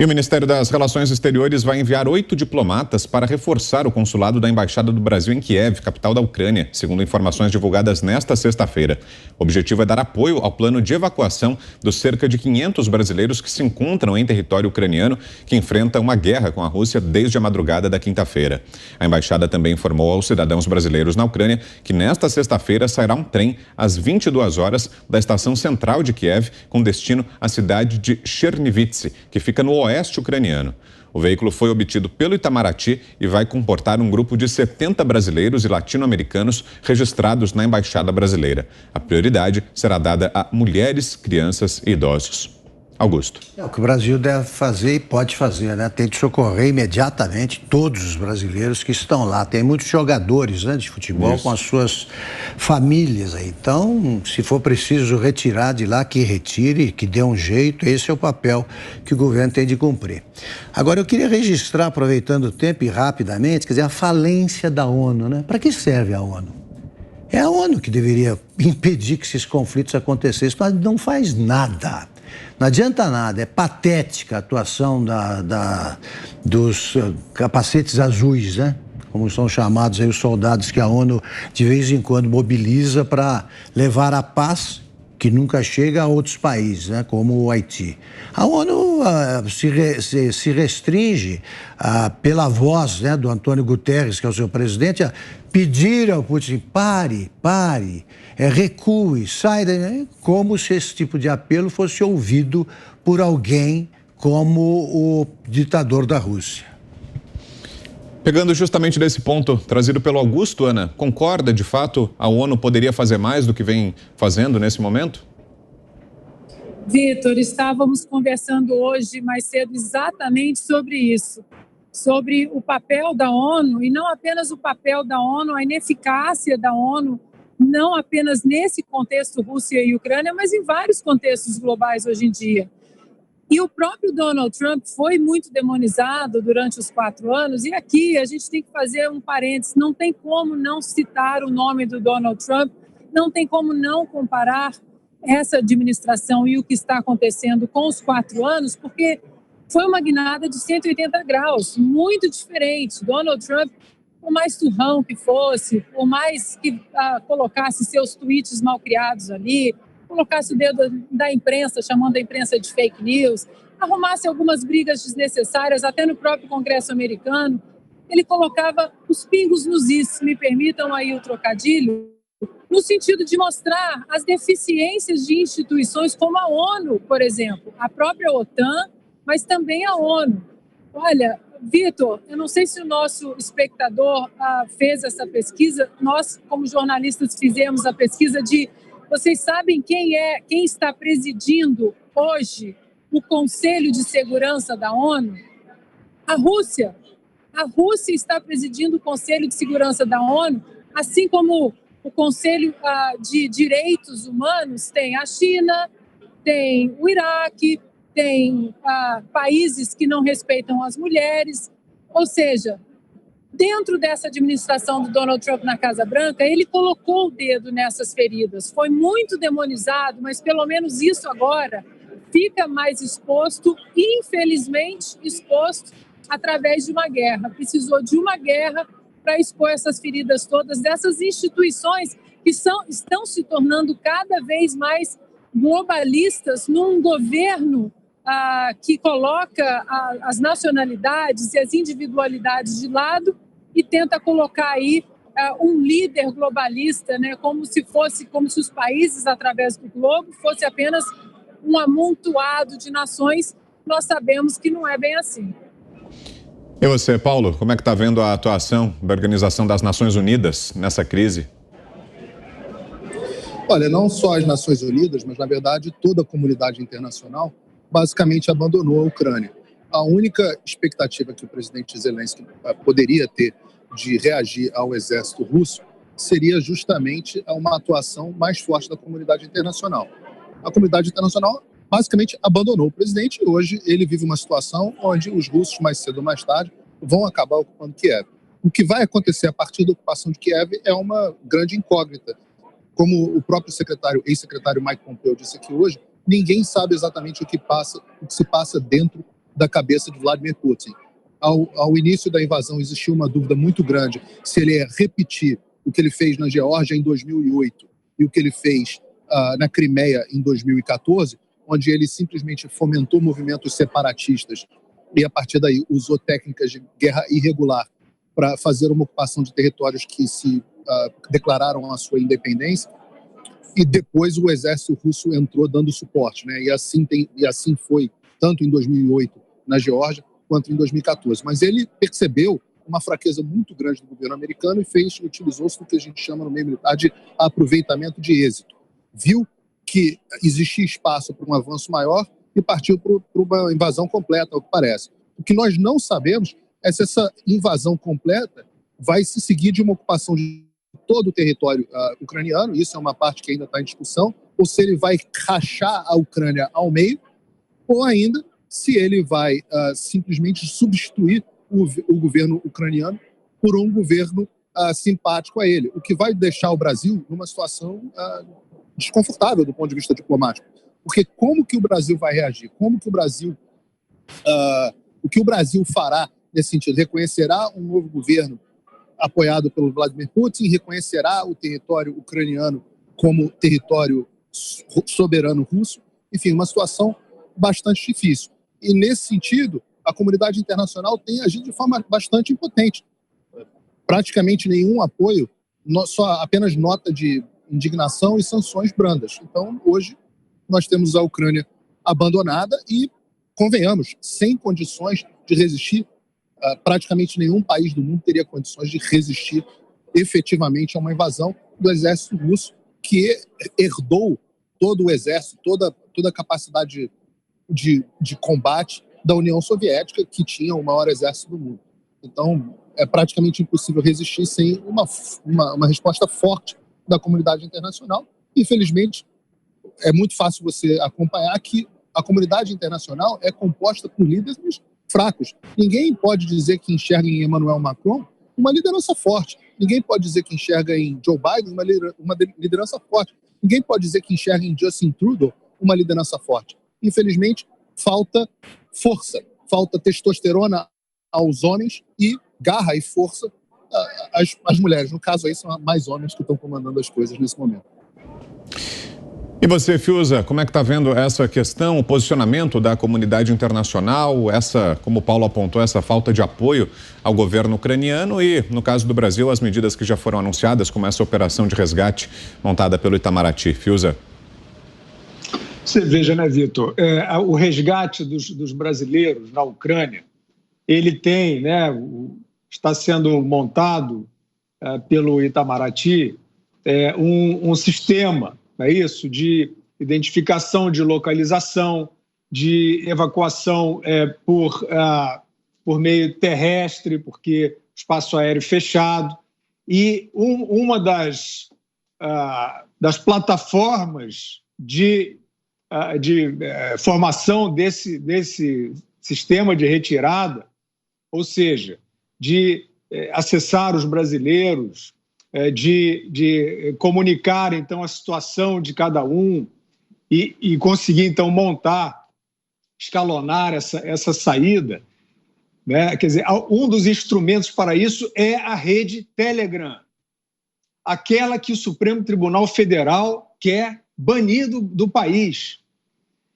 E o Ministério das Relações Exteriores vai enviar 8 diplomatas para reforçar o consulado da Embaixada do Brasil em Kiev, capital da Ucrânia, segundo informações divulgadas nesta sexta-feira. O objetivo é dar apoio ao plano de evacuação dos cerca de 500 brasileiros que se encontram em território ucraniano, que enfrenta uma guerra com a Rússia desde a madrugada da quinta-feira. A embaixada também informou aos cidadãos brasileiros na Ucrânia que nesta sexta-feira sairá um trem às 22 horas da estação central de Kiev, com destino à cidade de Chernivtsi, que fica no oeste ucraniano. O veículo foi obtido pelo Itamaraty e vai comportar um grupo de 70 brasileiros e latino-americanos registrados na Embaixada Brasileira. A prioridade será dada a mulheres, crianças e idosos. Augusto. É o que o Brasil deve fazer e pode fazer, né? Tem de socorrer imediatamente todos os brasileiros que estão lá. Tem muitos jogadores, né, de futebol com as suas famílias aí. Então, se for preciso retirar de lá, que retire, que dê um jeito. Esse é o papel que o governo tem de cumprir. Agora, eu queria registrar, aproveitando o tempo e rapidamente, quer dizer, a falência da ONU, né? Para que serve a ONU? É a ONU que deveria impedir que esses conflitos acontecessem, mas não faz nada. Não adianta nada, é patética a atuação dos capacetes azuis, né? Como são chamados aí os soldados que a ONU de vez em quando mobiliza para levar a paz, que nunca chega a outros países, né, como o Haiti. A ONU se restringe, pela voz, né, do Antônio Guterres, que é o seu presidente, a pedir ao Putin: pare, recue, saia, como se esse tipo de apelo fosse ouvido por alguém como o ditador da Rússia. Pegando justamente desse ponto trazido pelo Augusto, Ana, concorda de fato a ONU poderia fazer mais do que vem fazendo nesse momento? Vitor, estávamos conversando hoje mais cedo exatamente sobre isso, sobre o papel da ONU, e não apenas o papel da ONU, a ineficácia da ONU, não apenas nesse contexto Rússia e Ucrânia, mas em vários contextos globais hoje em dia. E o próprio Donald Trump foi muito demonizado durante os 4 anos, e aqui a gente tem que fazer um parênteses, não tem como não citar o nome do Donald Trump, não tem como não comparar essa administração e o que está acontecendo com os 4 anos, porque foi uma guinada de 180 graus, muito diferente. Donald Trump, por mais turrão que fosse, por mais que colocasse seus tweets mal criados ali, colocasse o dedo da imprensa, chamando a imprensa de fake news, arrumasse algumas brigas desnecessárias, até no próprio Congresso americano, ele colocava os pingos nos is, me permitam aí o trocadilho, no sentido de mostrar as deficiências de instituições como a ONU, por exemplo, a própria OTAN, mas também a ONU. Olha, Vitor, eu não sei se o nosso espectador fez essa pesquisa, nós, como jornalistas, fizemos a pesquisa de... Vocês sabem quem está presidindo hoje o Conselho de Segurança da ONU? A Rússia. A Rússia está presidindo o Conselho de Segurança da ONU, assim como o Conselho de Direitos Humanos tem a China, tem o Iraque, tem países que não respeitam as mulheres. Ou seja, dentro dessa administração do Donald Trump na Casa Branca, ele colocou o dedo nessas feridas. Foi muito demonizado, mas pelo menos isso agora fica mais exposto, infelizmente exposto, através de uma guerra. Precisou de uma guerra para expor essas feridas todas dessas instituições que estão se tornando cada vez mais globalistas num governo que coloca as nacionalidades e as individualidades de lado e tenta colocar aí um líder globalista, né, como se os países através do globo fosse apenas um amontoado de nações. Nós sabemos que não é bem assim. E você, Paulo, como é que está vendo a atuação da Organização das Nações Unidas nessa crise? Olha, não só as Nações Unidas, mas, na verdade, toda a comunidade internacional basicamente abandonou a Ucrânia. A única expectativa que o presidente Zelensky poderia ter de reagir ao exército russo seria justamente uma atuação mais forte da comunidade internacional. A comunidade internacional basicamente abandonou o presidente e hoje ele vive uma situação onde os russos, mais cedo ou mais tarde, vão acabar ocupando Kiev. O que vai acontecer a partir da ocupação de Kiev é uma grande incógnita. Como o próprio ex-secretário Mike Pompeo disse aqui hoje, ninguém sabe exatamente o que se passa dentro da cabeça de Vladimir Putin. Ao início da invasão existiu uma dúvida muito grande se ele ia repetir o que ele fez na Geórgia em 2008 e o que ele fez na Crimeia em 2014, onde ele simplesmente fomentou movimentos separatistas e, a partir daí, usou técnicas de guerra irregular para fazer uma ocupação de territórios que se declararam a sua independência. E depois o exército russo entrou dando suporte, né? E assim foi, tanto em 2008 na Geórgia, quanto em 2014. Mas ele percebeu uma fraqueza muito grande do governo americano e utilizou-se do que a gente chama no meio militar de aproveitamento de êxito. Viu que existia espaço para um avanço maior e partiu para uma invasão completa, ao que parece. O que nós não sabemos é se essa invasão completa vai se seguir de uma ocupação de todo o território ucraniano, isso é uma parte que ainda está em discussão, ou se ele vai rachar a Ucrânia ao meio, ou ainda se ele vai simplesmente substituir o governo ucraniano por um governo simpático a ele, o que vai deixar o Brasil numa situação desconfortável do ponto de vista diplomático. Porque como que o Brasil vai reagir? O que o Brasil fará nesse sentido? Reconhecerá um novo governo apoiado pelo Vladimir Putin, reconhecerá o território ucraniano como território soberano russo? Enfim, uma situação bastante difícil. E, nesse sentido, a comunidade internacional tem agido de forma bastante impotente. Praticamente nenhum apoio, apenas nota de indignação e sanções brandas. Então, hoje, nós temos a Ucrânia abandonada e, convenhamos, sem condições de resistir. Praticamente nenhum país do mundo teria condições de resistir efetivamente a uma invasão do exército russo, que herdou todo o exército, toda a capacidade de combate da União Soviética, que tinha o maior exército do mundo. Então, é praticamente impossível resistir sem uma resposta forte da comunidade internacional. Infelizmente, é muito fácil você acompanhar que a comunidade internacional é composta por líderes fracos. Ninguém pode dizer que enxerga em Emmanuel Macron uma liderança forte. Ninguém pode dizer que enxerga em Joe Biden uma liderança forte. Ninguém pode dizer que enxerga em Justin Trudeau uma liderança forte. Infelizmente, falta força, falta testosterona aos homens e garra e força às mulheres. No caso aí, são mais homens que estão comandando as coisas nesse momento. E você, Fiuza, como é que está vendo essa questão, o posicionamento da comunidade internacional, como o Paulo apontou, essa falta de apoio ao governo ucraniano e, no caso do Brasil, as medidas que já foram anunciadas, como essa operação de resgate montada pelo Itamaraty? Fiuza. Você veja, né, Vitor, o resgate dos brasileiros na Ucrânia, ele tem, né, está sendo montado pelo Itamaraty um sistema, não é isso, de identificação, de localização, de evacuação por meio terrestre, porque espaço aéreo fechado. E uma das plataformas de formação desse sistema de retirada, ou seja, de acessar os brasileiros, de comunicar, então, a situação de cada um e conseguir, então, escalonar essa saída, né? Quer dizer, um dos instrumentos para isso é a rede Telegram, aquela que o Supremo Tribunal Federal quer banir do país.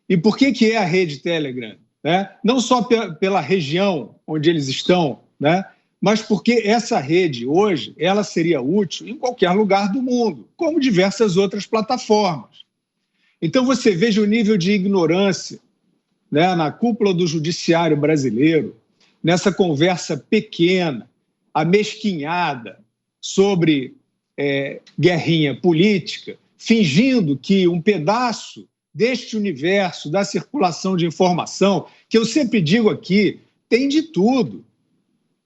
E por que é a rede Telegram? Né? Não só pela região onde eles estão, né? Mas porque essa rede, hoje, ela seria útil em qualquer lugar do mundo, como diversas outras plataformas. Então, você veja o nível de ignorância, né, na cúpula do judiciário brasileiro, nessa conversa pequena, amesquinhada, sobre guerrinha política, fingindo que um pedaço deste universo da circulação de informação, que eu sempre digo aqui, tem de tudo.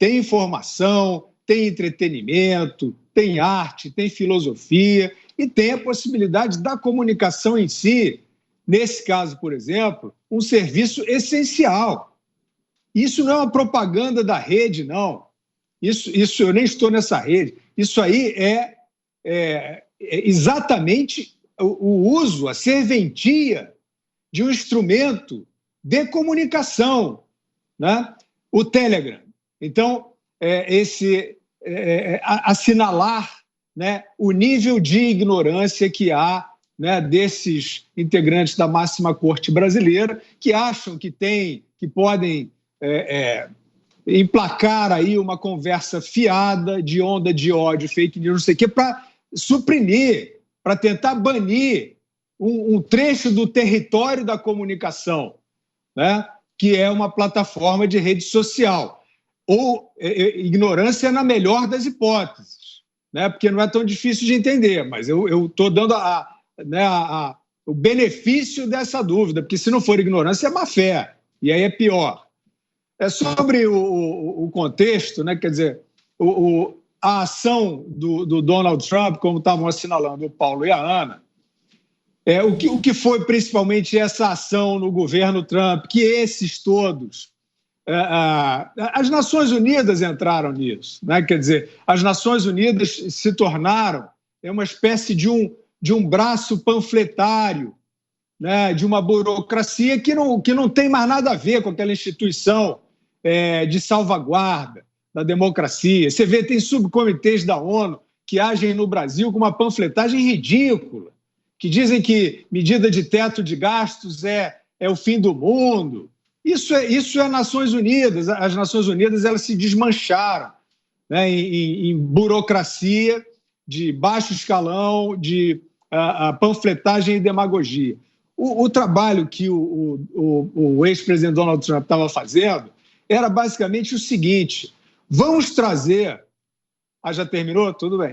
Tem informação, tem entretenimento, tem arte, tem filosofia e tem a possibilidade da comunicação em si. Nesse caso, por exemplo, um serviço essencial. Isso não é uma propaganda da rede, não. Isso eu nem estou nessa rede. Isso aí é exatamente o uso, a serventia de um instrumento de comunicação né? O Telegram. Então, assinalar, né, o nível de ignorância que há, né, desses integrantes da máxima corte brasileira, que acham que podem emplacar aí uma conversa fiada de onda de ódio, fake news, não sei o quê, para suprimir, para tentar banir um trecho do território da comunicação, né, que é uma plataforma de rede social. Ou ignorância na melhor das hipóteses, né, porque não é tão difícil de entender, mas eu estou dando o benefício dessa dúvida, porque se não for ignorância é má fé, e aí é pior. Sobre o contexto, né, quer dizer, a ação do Donald Trump, como estavam assinalando o Paulo e a Ana, o que foi principalmente essa ação no governo Trump, que esses todos, as Nações Unidas entraram nisso, né? Quer dizer, as Nações Unidas se tornaram uma espécie de um braço panfletário, né, de uma burocracia que não tem mais nada a ver com aquela instituição de salvaguarda da democracia. Você vê, tem subcomitês da ONU que agem no Brasil com uma panfletagem ridícula, que dizem que medida de teto de gastos é o fim do mundo. Isso é Nações Unidas. As Nações Unidas elas se desmancharam, né, em burocracia de baixo escalão, de panfletagem e demagogia. O trabalho que o ex-presidente Donald Trump estava fazendo era basicamente o seguinte: vamos trazer... já terminou? Tudo bem.